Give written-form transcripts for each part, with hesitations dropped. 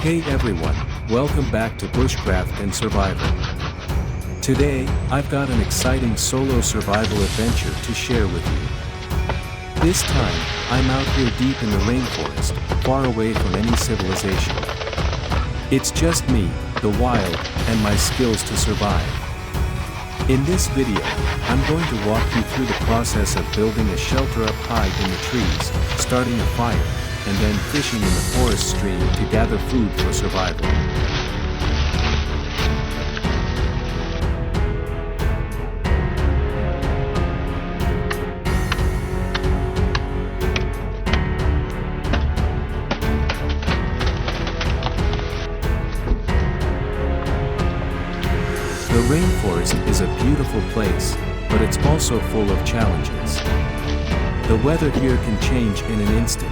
Hey everyone, welcome back to Bushcraft and Survival. Today, I've got an exciting solo survival adventure to share with you. This time, I'm out here deep in the rainforest, far away from any civilization. It's just me, the wild, and my skills to survive. In this video, I'm going to walk you through the process of building a shelter up high in the trees, starting a fire, and then fishing in the forest stream to gather food for survival. The rainforest is a beautiful place, but it's also full of challenges. The weather here can change in an instant.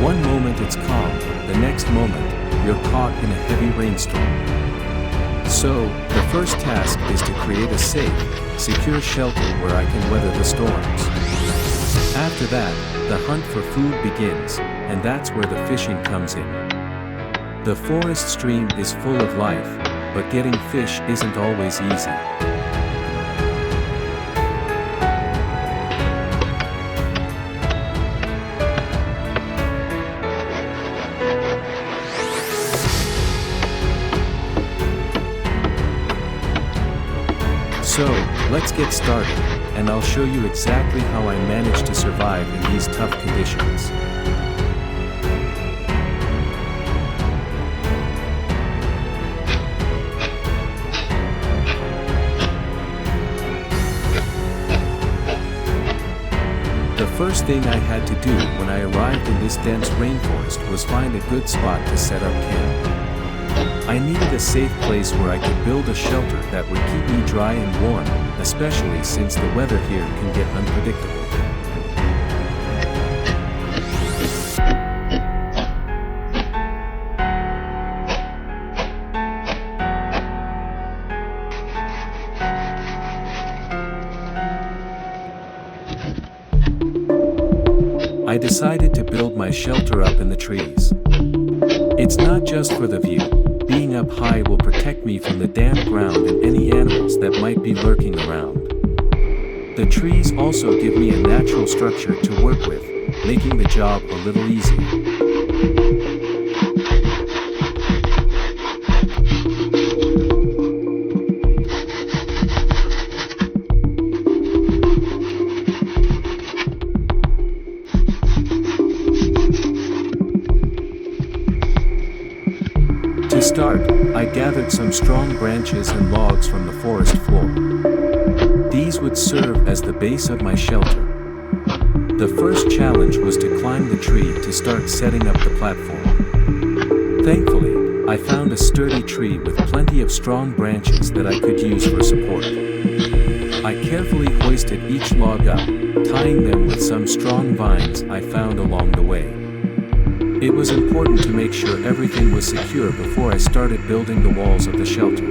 One moment it's calm, the next moment, you're caught in a heavy rainstorm. So, the first task is to create a safe, secure shelter where I can weather the storms. After that, the hunt for food begins, and that's where the fishing comes in. The forest stream is full of life, but getting fish isn't always easy. So, let's get started, and I'll show you exactly how I managed to survive in these tough conditions. The first thing I had to do when I arrived in this dense rainforest was find a good spot to set up camp. I needed a safe place where I could build a shelter that would keep me dry and warm, especially since the weather here can get unpredictable. I decided to build my shelter up in the trees. It's not just for the view. Being up high will protect me from the damp ground and any animals that might be lurking around. The trees also give me a natural structure to work with, making the job a little easier. To start, I gathered some strong branches and logs from the forest floor. These would serve as the base of my shelter. The first challenge was to climb the tree to start setting up the platform. Thankfully, I found a sturdy tree with plenty of strong branches that I could use for support. I carefully hoisted each log up, tying them with some strong vines I found along the way. It was important to make sure everything was secure before I started building the walls of the shelter.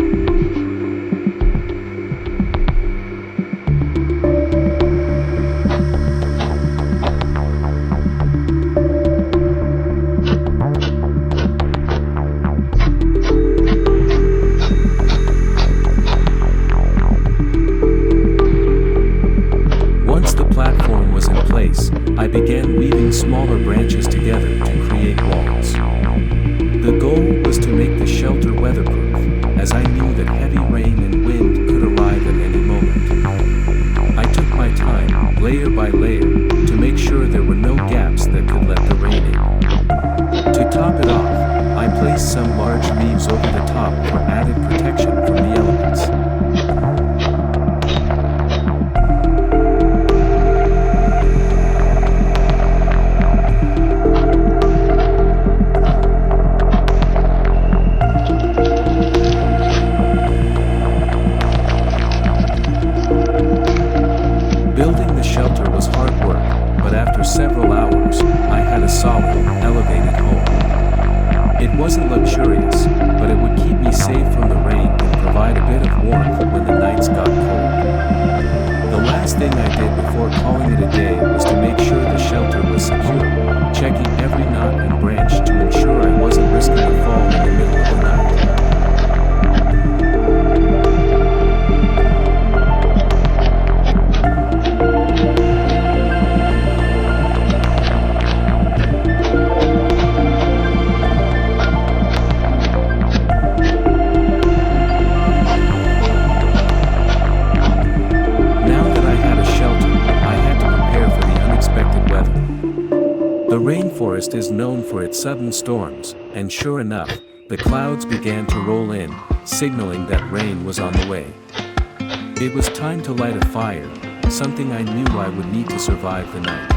Once the platform was in place, I began weaving smaller branches together to create walls. The goal was to make the shelter weatherproof, as I knew that heavy rain and wind could arrive at any moment. I took my time, layer by layer, to make sure there were no gaps that could let the rain in. To top it off, I placed some large leaves over the top for added protection from the elements. Building the shelter was hard work, but after several hours, I had a solid, elevated home. It wasn't luxurious, but it would keep me safe from the rain and provide a bit of warmth when the nights got cold. The last thing I did before calling it a day was to make sure the shelter was secure, checking every knot and branch to ensure I wasn't risking The rainforest is known for its sudden storms, and sure enough, the clouds began to roll in, signaling that rain was on the way. It was time to light a fire, something I knew I would need to survive the night.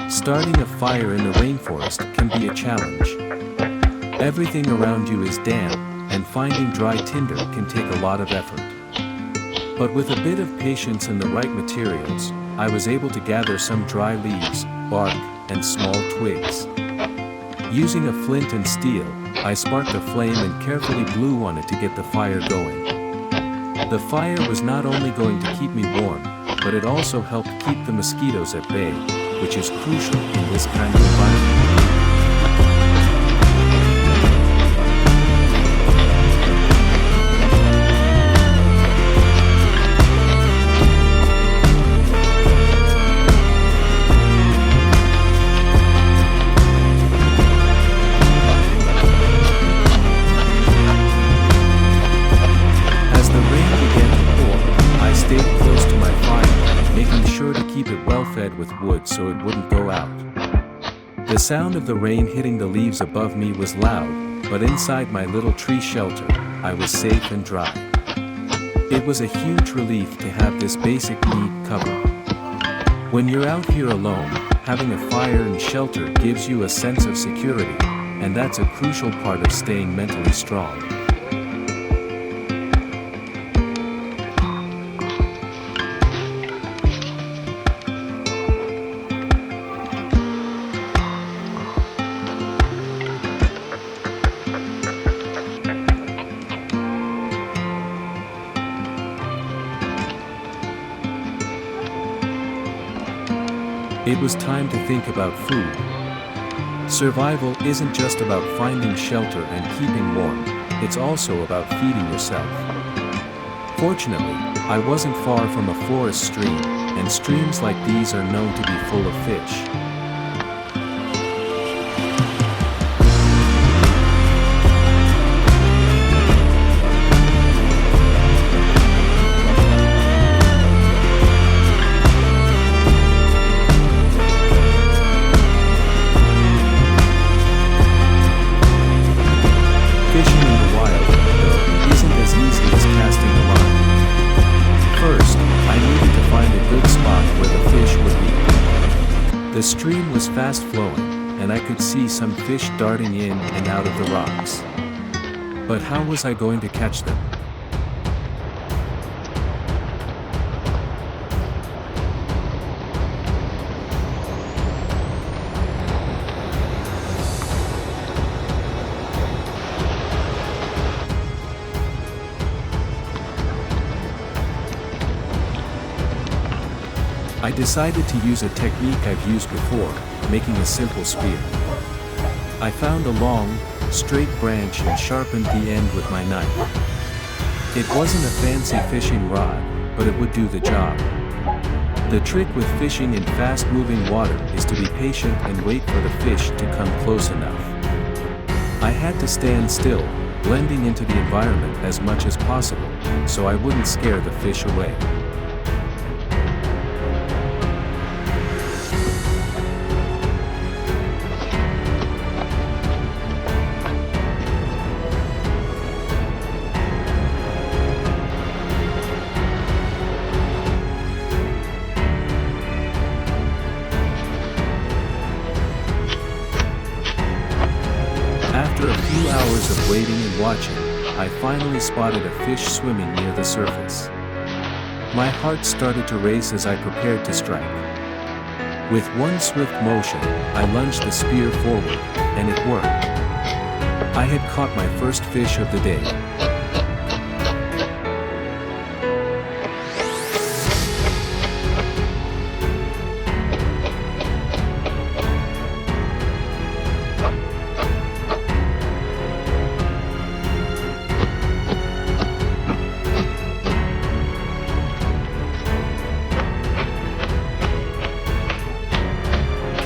Starting a fire in the rainforest can be a challenge. Everything around you is damp, and finding dry tinder can take a lot of effort. But with a bit of patience and the right materials, I was able to gather some dry leaves, bark, and small twigs. Using a flint and steel, I sparked a flame and carefully blew on it to get the fire going. The fire was not only going to keep me warm, but it also helped keep the mosquitoes at bay, which is crucial in this kind of environment. As the rain began to pour, I stayed close to my fire, making sure to keep it well fed with wood so it wouldn't go out. The sound of the rain hitting the leaves above me was loud, but inside my little tree shelter, I was safe and dry. It was a huge relief to have this basic need covered. When you're out here alone, having a fire and shelter gives you a sense of security, and that's a crucial part of staying mentally strong. It was time to think about food. Survival isn't just about finding shelter and keeping warm, it's also about feeding yourself. Fortunately, I wasn't far from a forest stream, and streams like these are known to be full of fish. Fishing in the wild, though, isn't as easy as casting a line. First, I needed to find a good spot where the fish would be. The stream was fast flowing, and I could see some fish darting in and out of the rocks. But how was I going to catch them? I decided to use a technique I've used before, making a simple spear. I found a long, straight branch and sharpened the end with my knife. It wasn't a fancy fishing rod, but it would do the job. The trick with fishing in fast-moving water is to be patient and wait for the fish to come close enough. I had to stand still, blending into the environment as much as possible, so I wouldn't scare the fish away. After a few hours of waiting and watching, I finally spotted a fish swimming near the surface. My heart started to race as I prepared to strike. With one swift motion, I lunged the spear forward, and it worked. I had caught my first fish of the day.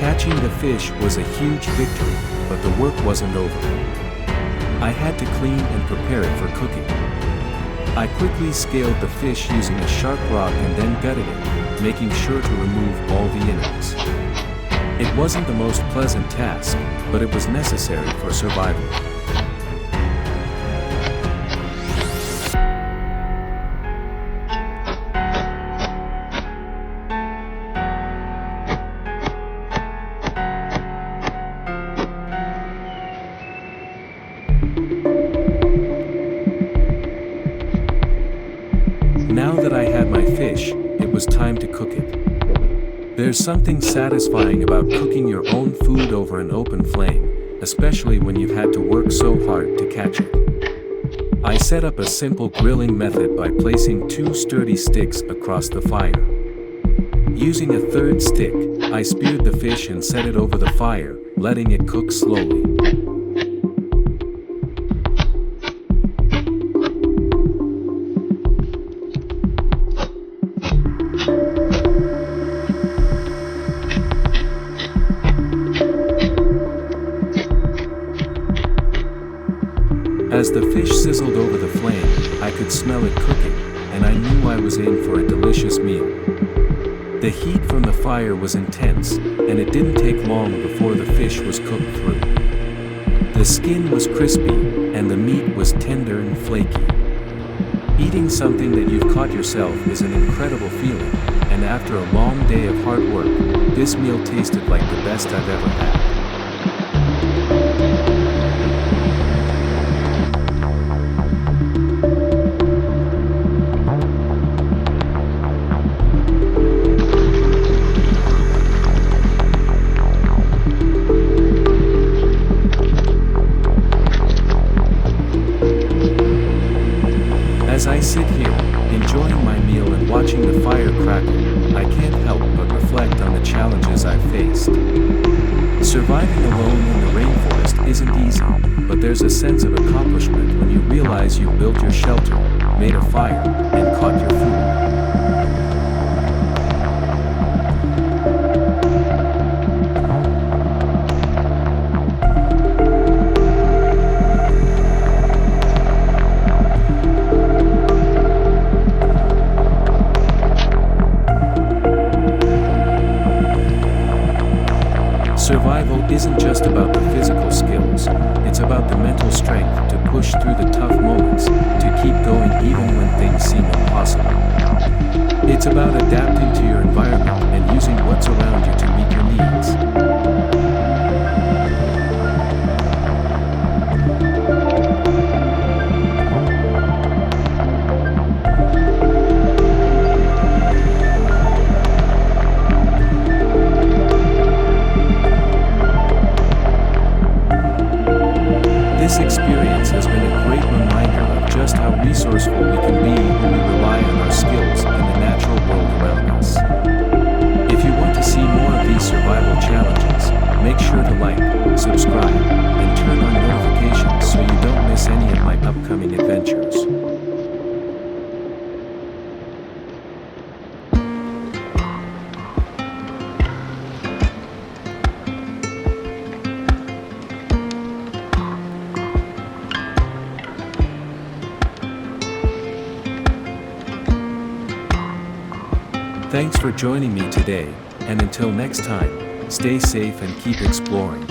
Catching the fish was a huge victory, but the work wasn't over. I had to clean and prepare it for cooking. I quickly scaled the fish using a sharp rock and then gutted it, making sure to remove all the innards. It wasn't the most pleasant task, but it was necessary for survival. Now that I had my fish, it was time to cook it. There's something satisfying about cooking your own food over an open flame, especially when you've had to work so hard to catch it. I set up a simple grilling method by placing 2 sturdy sticks across the fire. Using a third stick, I speared the fish and set it over the fire, letting it cook slowly. As the fish sizzled over the flame, I could smell it cooking, and I knew I was in for a delicious meal. The heat from the fire was intense, and it didn't take long before the fish was cooked through. The skin was crispy, and the meat was tender and flaky. Eating something that you've caught yourself is an incredible feeling, and after a long day of hard work, this meal tasted like the best I've ever had. As I sit here, enjoying my meal and watching the fire crackle, I can't help but reflect on the challenges I've faced. Surviving alone in the rainforest isn't easy, but there's a sense of accomplishment when you realize you've built your shelter, made a fire, and caught your food. Survival isn't just about the physical skills, it's about the mental strength to push through the tough moments, to keep going even when things seem impossible. It's about adapting to your environment and using what's around you to meet your needs. This experience has been a great reminder of just how resourceful we can be when we rely on our skills and the natural world around us. If you want to see more of these survival challenges, make sure to like, subscribe, and turn on notifications so you don't miss any of my upcoming adventures. Thanks for joining me today, and until next time, stay safe and keep exploring.